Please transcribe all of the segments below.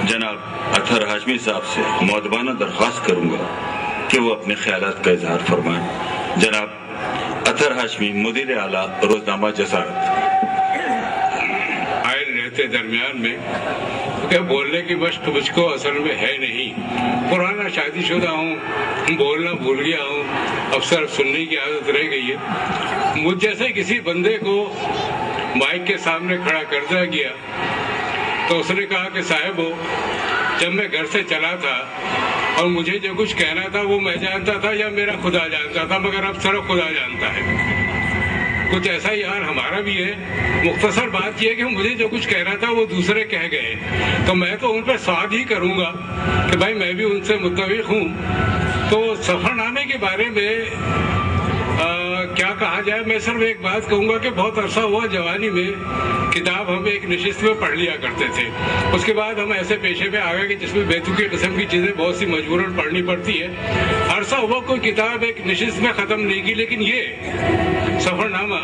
جناب اطہر ہاشمی صاحب سے مؤدبانہ درخواست کروں گا کہ وہ اپنے خیالات کا اظہار فرمائیں۔ جناب اطہر ہاشمی، مدیر اعلیٰ روزنامہ جسارت۔ رہتے درمیان میں کہ بولنے کی مشق مجھ کو اصل میں ہے نہیں، پرانا شادی شدہ ہوں، بولنا بھول گیا ہوں، اب صرف سننے کی عادت رہ گئی ہے۔ مجھ جیسے کسی بندے کو مائک کے سامنے کھڑا کر دیا گیا تو اس نے کہا کہ صاحب ہو، جب میں گھر سے چلا تھا اور مجھے جو کچھ کہنا تھا وہ میں جانتا تھا یا میرا خدا جانتا تھا، مگر اب صرف خدا جانتا ہے۔ کچھ ایسا ہی حال ہمارا بھی ہے۔ مختصر بات یہ ہے کہ مجھے جو کچھ کہنا تھا وہ دوسرے کہہ گئے، تو میں تو ان پہ سواد ہی کروں گا کہ بھائی میں بھی ان سے متفق ہوں۔ تو سفر نامے کے بارے میں کیا کہا جائے، میں صرف ایک بات کہوں گا کہ بہت عرصہ ہوا جوانی میں کتاب ہم ایک نشست میں پڑھ لیا کرتے تھے، اس کے بعد ہم ایسے پیشے میں آ گئے کہ جس میں بیتوکی قسم کی چیزیں بہت سی مجبوراً پڑھنی پڑتی ہے۔ عرصہ ہوا کوئی کتاب ایک نشست میں ختم نہیں کی، لیکن یہ سفر نامہ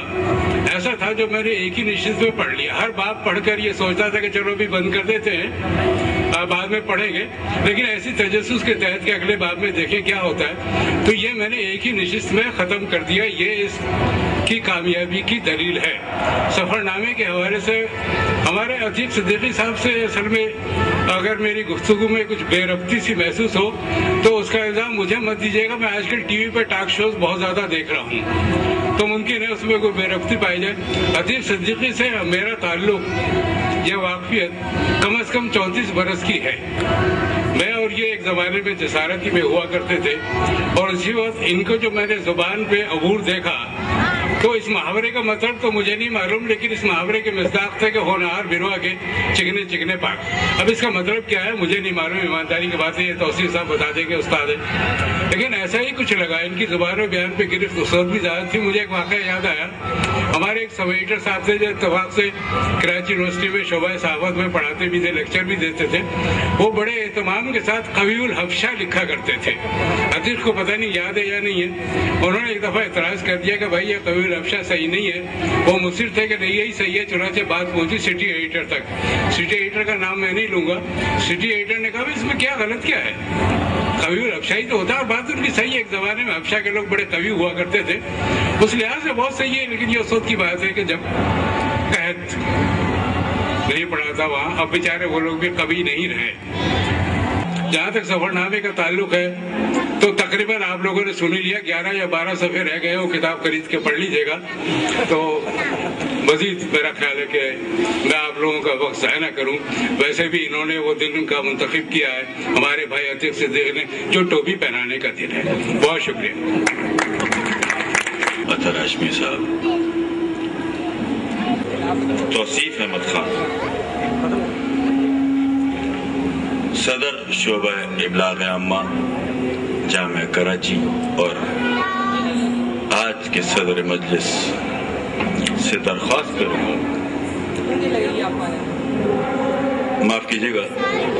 ایسا تھا جو میں نے ایک ہی نشست میں پڑھ لیا۔ ہر باب پڑھ کر یہ سوچتا تھا کہ چلو ابھی بند کر دیتے ہیں، بعد میں پڑھیں گے، لیکن ایسی تجسس کے تحت کہ اگلے باب میں دیکھیں کیا ہوتا ہے، تو یہ میں نے ایک ہی نشست میں ختم کر دیا۔ یہ اس کی کامیابی کی دلیل ہے۔ سفر نامے کے حوالے سے ہمارے عتیق صدیقی صاحب سے اصل میں اگر میری گفتگو میں کچھ بے ربطی سی محسوس ہو تو اس کا الزام مجھے مت دیجیے گا۔ میں آج کل ٹی وی پہ ٹاک شوز بہت زیادہ دیکھ رہا ہوں، تو ممکن ہے اس میں کوئی بے ربطی پائی جائے۔ عتیق صدیقی سے میرا تعلق یا واقفیت کم از کم 34 برس کی ہے۔ میں اور یہ ایک زمانے میں جسارتی میں ہوا کرتے تھے، اور اسی وقت ان کو جو میں نے زبان پہ عبور دیکھا تو اس محاورے کا مطلب تو مجھے نہیں معلوم، لیکن اس محاورے کے مصداق تھے کہ ہونہار بنوا کے چکنے چکنے پاک۔ اب اس کا مطلب کیا ہے مجھے نہیں معلوم، ایمانداری کی بات ہے، یہ توصیف صاحب بتا دیں گے، استاد ہے، لیکن ایسا ہی کچھ لگا۔ ان کی زبان و بیان پہ گرفت اس وقت بھی زیادہ تھی۔ مجھے ایک واقعہ یاد آیا، ہمارے ایک سب ایڈیٹر صاحب تھے جو اتفاق سے کراچی یونیورسٹی میں شعبہ صحافت میں پڑھاتے بھی تھے، لیکچر بھی دیتے تھے۔ وہ بڑے اہتمام کے ساتھ قوی الحبشہ لکھا کرتے تھے۔ عتیق کو پتہ نہیں یاد ہے یا نہیں ہے، انہوں نے ایک دفعہ اعتراض کر دیا کہ بھائی یہ قوی الحبشہ صحیح نہیں ہے۔ وہ مصر تھے کہ نہیں یہی صحیح ہے، چنانچہ بات پہنچی سٹی ایڈیٹر تک۔ سٹی ایڈیٹر کا نام میں نہیں لوں گا۔ سٹی ایڈیٹر نے کہا اس میں کیا غلط کیا ہے، قوی الحبشہ ہی تو ہوتا ہے، اور بات ان کی صحیح ہے۔ ایک زمانے میں حبشہ کے لوگ بڑے قوی ہوا کرتے تھے، اس لحاظ سے بہت صحیح ہے، لیکن یہ اس وقت کی بات ہے کہ جب قحط نہیں پڑا تھا وہاں، اب بیچارے وہ لوگ بھی قوی نہیں رہے۔ جہاں تک سفر نامے کا تعلق ہے تو تقریباً آپ لوگوں نے سن لیا، 11 یا 12 صفحے رہ گئے، وہ کتاب خرید کے پڑھ لیجیے گا۔ تو مزید میرا خیال ہے کہ میں آپ لوگوں کا وقت ضائع نہ کروں۔ ویسے بھی انہوں نے وہ دن کا منتخب کیا ہے، ہمارے بھائی عتیق صدیقی نے، جو ٹوپی پہنانے کا دن ہے۔ بہت شکریہ۔ اطہر ہاشمی صاحب۔ توصیف احمد خان، صدر شعبہ ابلاغ عامہ جامعہ کراچی اور آج کے صدر مجلس سے درخواست کروں گا، معاف کیجیے گا،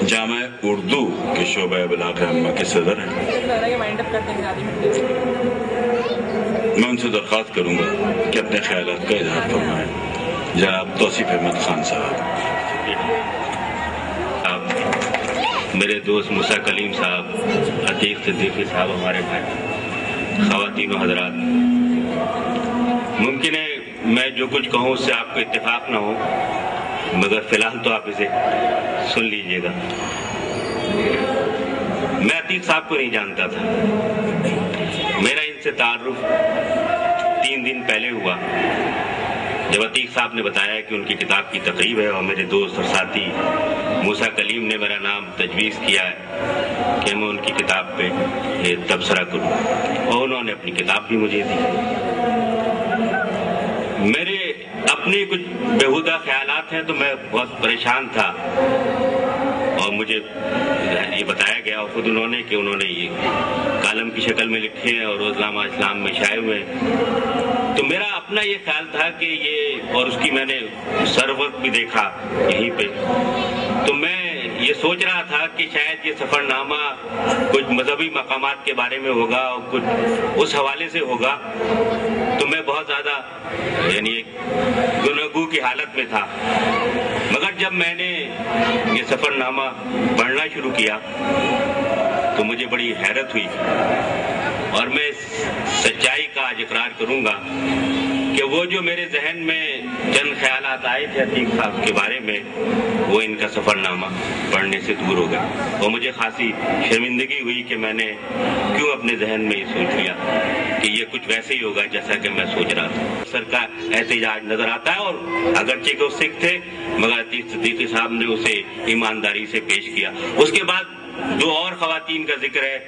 جامعہ اردو کے شعبہ ابلاغ عامہ کے صدر ہیں، میں ان سے درخواست کروں گا کہ اپنے خیالات کا اظہار فرمائیں۔ جناب توصیف احمد خان صاحب۔ میرے دوست موسیٰ کلیم صاحب، عتیق صدیقی صاحب، ہمارے بھائی، خواتین و حضرات، ممکن ہے میں جو کچھ کہوں اس سے آپ کو اتفاق نہ ہو، مگر فی الحال تو آپ اسے سن لیجئے گا۔ میں عتیق صاحب کو نہیں جانتا تھا، میرا ان سے تعارف 3 دن پہلے ہوا جب عتیق صاحب نے بتایا کہ ان کی کتاب کی تقریب ہے، اور میرے دوست اور ساتھی موسیٰ کلیم نے میرا نام تجویز کیا ہے کہ میں ان کی کتاب پہ تبصرہ کروں، اور انہوں نے اپنی کتاب بھی مجھے دی۔ میرے اپنے کچھ بیہودہ خیالات ہیں تو میں بہت پریشان تھا، اور مجھے یہ بتایا گیا، اور خود انہوں نے کہ انہوں نے یہ کالم کی شکل میں لکھے ہیں اور روزنامہ اسلام میں شائع ہوئے ہیں۔ تو میرا اپنا یہ خیال تھا کہ یہ، اور اس کی میں نے سرورق بھی دیکھا یہیں پہ، تو میں یہ सोच रहा था कि शायद ये सफरनामा कुछ मजहबी मकामात के बारे में होगा और कुछ उस हवाले से होगा, तो मैं बहुत ज्यादा यानी गुनगू की हालत में था। मगर जब मैंने ये सफरनामा पढ़ना शुरू किया तो मुझे बड़ी हैरत हुई, और मैं सच्चाई का आज इकरार करूंगा कि वो जो मेरे जहन में चंद ख्यालात आए थे अतीक साहब के बारे में, वो इनका सफरनामा पढ़ने से दूर हो गया। और मुझे खासी शर्मिंदगी हुई कि मैंने क्यों अपने जहन में ये सोच लिया कि ये कुछ वैसे ही होगा जैसा कि मैं सोच रहा था। सर का एहतजाज नजर आता है, और अगरचे कि वो सिख थे मगर अतीक सिद्दीकी साहब ने उसे ईमानदारी से पेश किया। उसके बाद दो और खवातीन का जिक्र है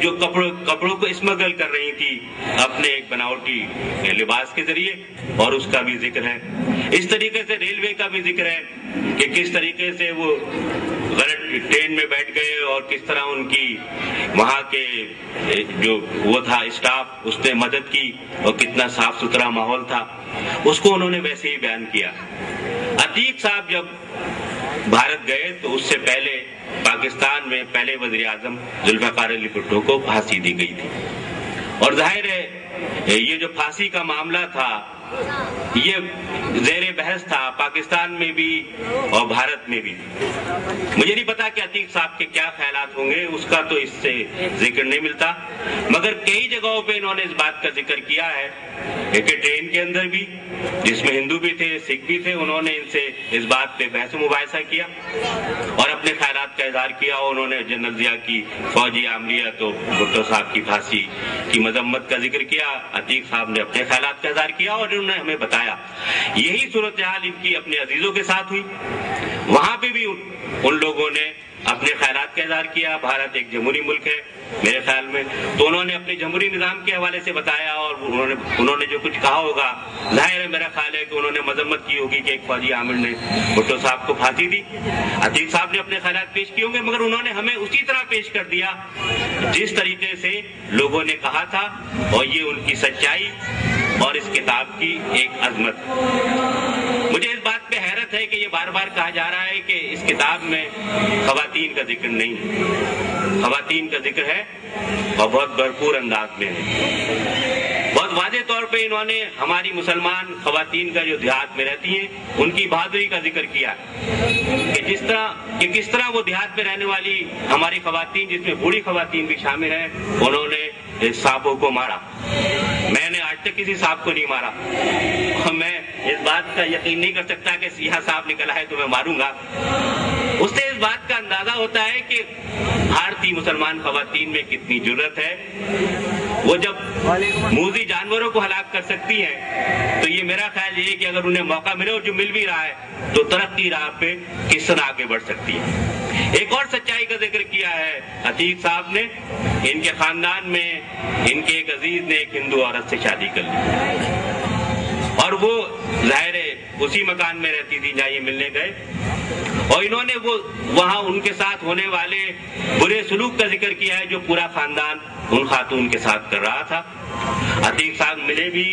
जो कपड़ों को स्मगल कर रही थी अपने एक बनावटी लिबास के जरिए, और उसका भी जिक्र है। इस तरीके से रेलवे का भी जिक्र है कि किस तरीके से वो गलत ट्रेन में बैठ गए और किस तरह उनकी वहां के जो वो था स्टाफ उसने मदद की, और कितना साफ सुथरा माहौल था उसको उन्होंने वैसे ही बयान किया। अतीक साहब जब भारत गए तो उससे पहले पाकिस्तान में पहले वज़ीर आज़म जुल्फ़िकार अली भुट्टो को फांसी दी गई थी, और जाहिर है ये जो फांसी का मामला था ये ज़ेरे बहस था पाकिस्तान में भी और भारत में भी। मुझे नहीं पता कि अतीक साहब के क्या ख्यालात होंगे, उसका तो इससे जिक्र नहीं मिलता, मगर कई जगहों पे इन्होंने इस बात का जिक्र किया है कि ट्रेन के अंदर भी जिसमें हिंदू भी थे सिख भी थे, उन्होंने इनसे इस बात पे बहस मुबाहिसा किया और अपने ख्यालात का इजहार किया। और उन्होंने जनरल जिया की फौजी आमलिया तो भुट्टो साहब की फांसी की मजम्मत का जिक्र किया, अतीक साहब ने अपने ख्यालात का इजहार किया और उन्होंने हमें बताया। यही सूरत हाल इनकी अपने अजीजों के साथ हुई, वहां पे भी उन लोगों ने अपने ख्यालात का इजहार किया। भारत एक जमहूरी मुल्क है मेरे ख्याल में, तो उन्होंने अपने जमहूरी निजाम के हवाले से बताया, और उन्होंने जो कुछ कहा होगा जाहिर है मेरा ख्याल है कि उन्होंने मजम्मत की होगी कि एक फौजी आमिर ने भुट्टो साहब को फांसी दी। अतीक साहब ने अपने ख्यालात पेश किए होंगे, मगर उन्होंने हमें उसी तरह पेश कर दिया जिस तरीके से लोगों ने कहा था, और ये उनकी सच्चाई और इस किताब की एक अजमत। मुझे इस बात पे हैरत है कि ये बार बार कहा जा रहा है कि इस किताब में खवातीन का जिक्र नहीं है। खवातीन का जिक्र है और बहुत भरपूर अंदाज में है। बहुत वाज़ेह तौर पे इन्होंने हमारी मुसलमान खवातीन का जो देहात में रहती हैं उनकी बहादुरी का जिक्र किया कि किस तरह वो देहात में रहने वाली हमारी खवातीन, जिसमें बूढ़ी खवातीन भी शामिल हैं, उन्होंने सांपों को मारा। मैंने आज तक किसी सांप को नहीं मारा, और मैं इस बात का यकीन नहीं कर सकता कि यहाँ सांप निकला है तो मैं मारूंगा। उससे इस बात का अंदाजा होता है कि भारतीय मुसलमान खवातीन में कितनी जुर्रत है। वो जब मूजी जानवरों को हलाक कर सकती हैं, तो ये मेरा ख्याल ये है कि अगर उन्हें मौका मिले और जो मिल भी रहा है तो तरक्की राह पे किस तरह आगे बढ़ सकती है। एक और सच्चाई का जिक्र किया है अतीक साहब ने, इनके खानदान में इनके एक अजीज ने एक हिंदू औरत से शादी कर ली, और वो जाहिर है उसी मकान में रहती थी जहाँ ये मिलने गए, और इन्होंने वो वहाँ उनके साथ होने वाले बुरे सलूक का जिक्र किया है जो पूरा खानदान उन खातून के साथ कर रहा था। अतीक साहब मिले भी,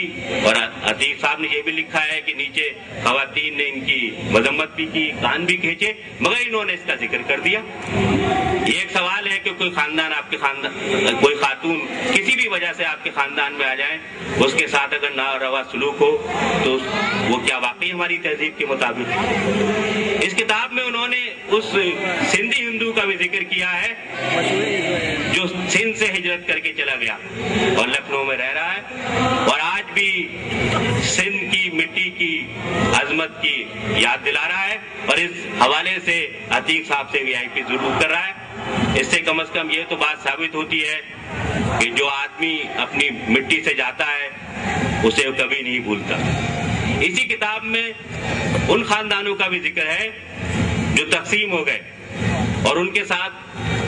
और अतीक साहब ने ये भी लिखा है कि नीचे खवातीन ने इनकी मजम्मत भी की, कान भी खींचे, मगर इन्होंने इसका जिक्र कर दिया। ये एक सवाल है कि कोई खानदान आपके खानदान कोई खातून किसी भी वजह से आपके खानदान में आ जाए, उसके साथ अगर नारवा सलूक हो तो वो क्या वाकई हमारी तहजीब के मुताबिक। इस किताब में उन्होंने उस सिंधी हिंदू का भी जिक्र किया है जो सिंध से हिजरत करके चला गया और लखनऊ में रह रहा है, और आज भी सिंध की मिट्टी की अजमत की याद दिला रहा है, और इस हवाले से अतीक साहब से वीआईपी जरूर कर रहा है। इससे कम से कम ये तो बात साबित होती है कि जो आदमी अपनी मिट्टी से जाता है उसे कभी नहीं भूलता। इसी किताब में उन खानदानों का भी जिक्र है जो तकसीम हो गए और उनके साथ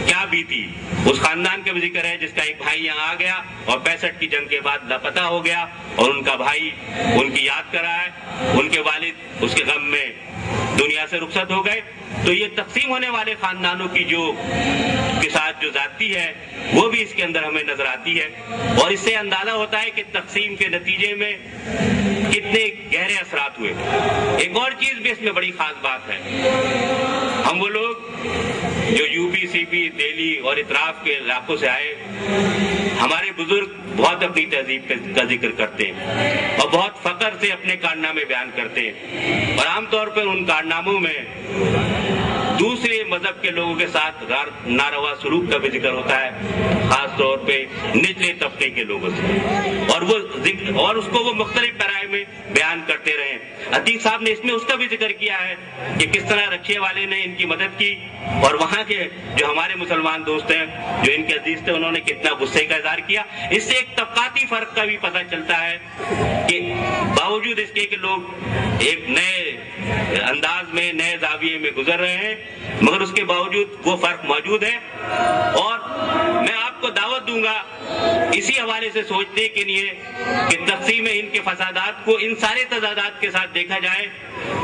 क्या बीती। उस खानदान का भी जिक्र है जिसका एक भाई यहाँ आ गया और 65 की जंग के बाद लापता हो गया, और उनका भाई उनकी याद कर रहा है, उनके वालिद उसके गम में दुनिया से रुखसत हो गए। तो ये तकसीम होने वाले खानदानों की जो के साथ जो जाती है वो भी इसके अंदर हमें नजर आती है, और इससे अंदाजा होता है कि तकसीम के नतीजे में कितने गहरे असरात हुए। एक और चीज भी इसमें बड़ी खास बात है, हम वो शरीफी, दिल्ली और इतराफ के इलाकों से आए, हमारे बुजुर्ग बहुत अपनी तहजीब का जिक्र करते हैं और बहुत फख्र से अपने कारनामे बयान करते हैं, और आमतौर पर उन कारनामों में दूसरे मजहब के लोगों के साथ नारवा सलूक का भी जिक्र होता है, खास तौर पे निचले तबके के लोगों से, और उसको वो मुख्तलिफ पैराए में बयान करते रहे। अतीक साहब ने इसमें उसका भी जिक्र किया है कि किस तरह रक्षे वाले ने इनकी मदद की, और वहाँ के जो हमारे मुसलमान दोस्त हैं जो इनके अजीज थे, उन्होंने कितना गुस्से का इजहार किया। इससे एक तबकाती फर्क का भी पता चलता है कि बावजूद इसके कि लोग एक नए अंदाज में, नए जाविये में गुजर रहे हैं, मगर उसके बावजूद वो फर्क मौजूद है। और मैं आपको दावत दूंगा इसी हवाले से सोचने के लिए कि तक़सीम हिंद के फसादात को इन सारे तजादात के साथ देखा जाए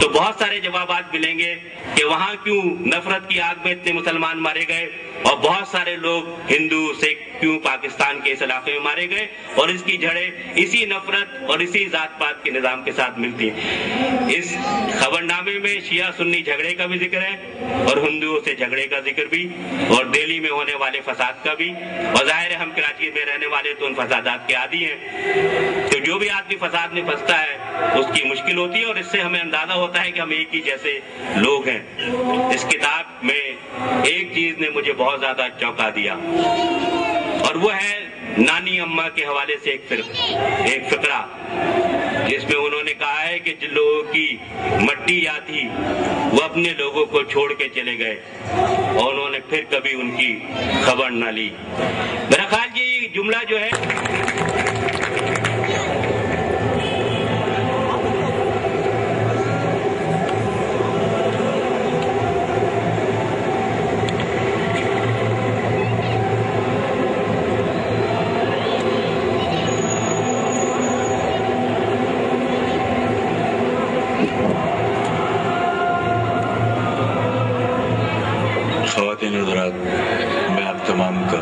तो बहुत सारे जवाबात मिलेंगे कि वहाँ क्यों नफरत की आग में इतने मुसलमान मारे गए, और बहुत सारे लोग हिंदू सिख क्यों पाकिस्तान के इस इलाके में मारे गए, और इसकी जड़ें इसी नफरत और इसी जात पात के निजाम के साथ मिलती हैं। इस खबरनामे में शिया सुन्नी झगड़े का भी जिक्र है, और हिंदुओं से झगड़े का जिक्र भी, और दिल्ली में होने वाले फसाद का भी, और जाहिर है हम कराची में रहने वाले तो उन फसादात के आदी हैं। तो जो भी आदमी फसाद में फंसता है उसकी मुश्किल होती है, और इससे हमें अंदाजा होता है कि हम एक ही जैसे लोग हैं। इस किताब में एक चीज ने मुझे बहुत ज्यादा चौंका दिया, और वो है नानी अम्मा के हवाले से एक फिक्रा, जिसमें उन्होंने कहा है कि जिन लोगों की मट्टी याद थी वो अपने लोगों को छोड़ के चले गए, और उन्होंने फिर कभी उनकी खबर न ली। मेरा ख्याल ये जुमला जो है ख़वातीन हज़रात, मैं आप तमाम का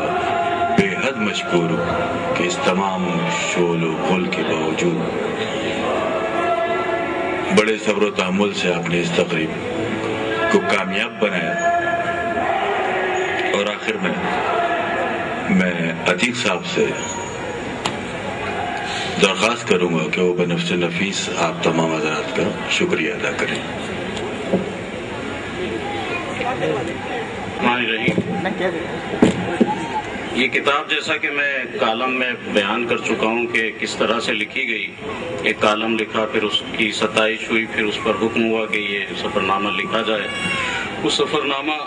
बेहद मशकूर हूँ कि इस तमाम शोल व गुल के बावजूद बड़े सब्र व तहम्मुल से आपने इस तकरीब को कामयाब बनाया। और आखिर में मैं अतीक साहब से दरख्वास्त करूँगा कि वो बनफ्स नफीस आप तमाम हज़रात का शुक्रिया अदा करें। ये किताब जैसा कि मैं कालम में बयान कर चुका हूँ कि किस तरह से लिखी गई। एक कालम लिखा, फिर उसकी सताइश हुई, फिर उस पर हुक्म हुआ कि ये सफ़रनामा लिखा जाए। उस सफ़रनामा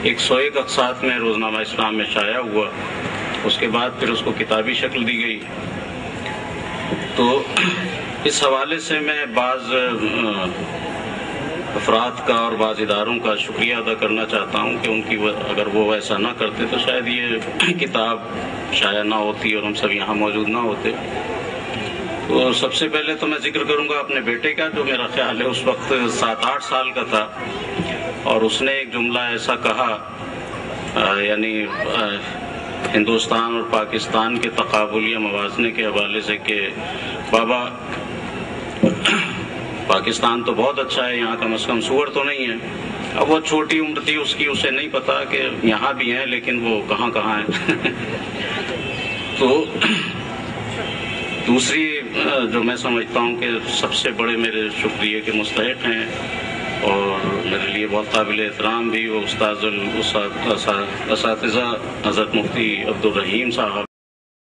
101 अक़सात में रोज़नामा इस्लाम में शाया हुआ। उसके बाद फिर उसको किताबी शक्ल दी गई। तो इस हवाले से मैं बाज़ अफराद का और बाज़ इदारों का शुक्रिया अदा करना चाहता हूँ कि उनकी अगर वो ऐसा ना करते तो शायद ये किताब शाया ना होती और हम सब यहाँ मौजूद ना होते। तो सबसे पहले तो मैं जिक्र करूँगा अपने बेटे का, जो मेरा ख्याल है उस वक्त 7-8 साल का था, और उसने एक जुमला ऐसा कहा, यानी हिंदुस्तान और पाकिस्तान के तकाबुल या मवाज़ने के हवाले से कि बाबा पाकिस्तान तो बहुत अच्छा है, यहाँ कम से कम सूअर तो नहीं है। अब वो छोटी उम्र थी उसकी, उसे नहीं पता कि यहाँ भी हैं लेकिन वो कहाँ कहाँ हैं। तो दूसरी जो मैं समझता हूँ कि सबसे बड़े मेरे शुक्रिया के मुस्तहिक हैं और मेरे लिए बहुत काबिल एहतराम भी वो उस्ताद असातिज़ा हज़रत मुफ्ती अब्दुल रहीम साहब।